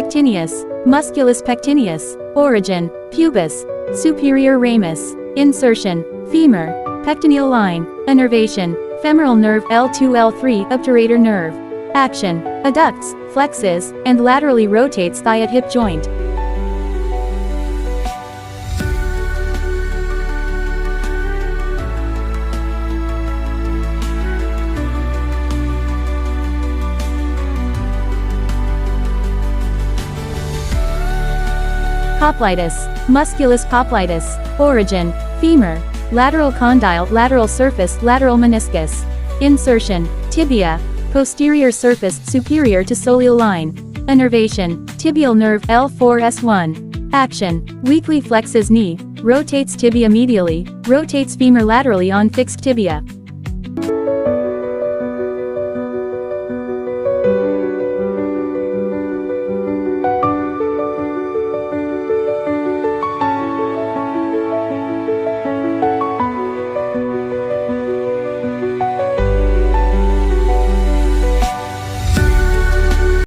Pectineus, musculus pectineus. Origin, pubis, superior ramus. Insertion, femur, pectineal line. Innervation, femoral nerve L2-L3 obturator nerve. Action, adducts, flexes, and laterally rotates thigh at hip joint. Poplitis, musculus poplitis. Origin, femur, lateral condyle, lateral surface, lateral meniscus. Insertion, tibia, posterior surface, superior to soleal line. Innervation, tibial nerve L4-S1. Action, weakly flexes knee, rotates tibia medially, rotates femur laterally on fixed tibia.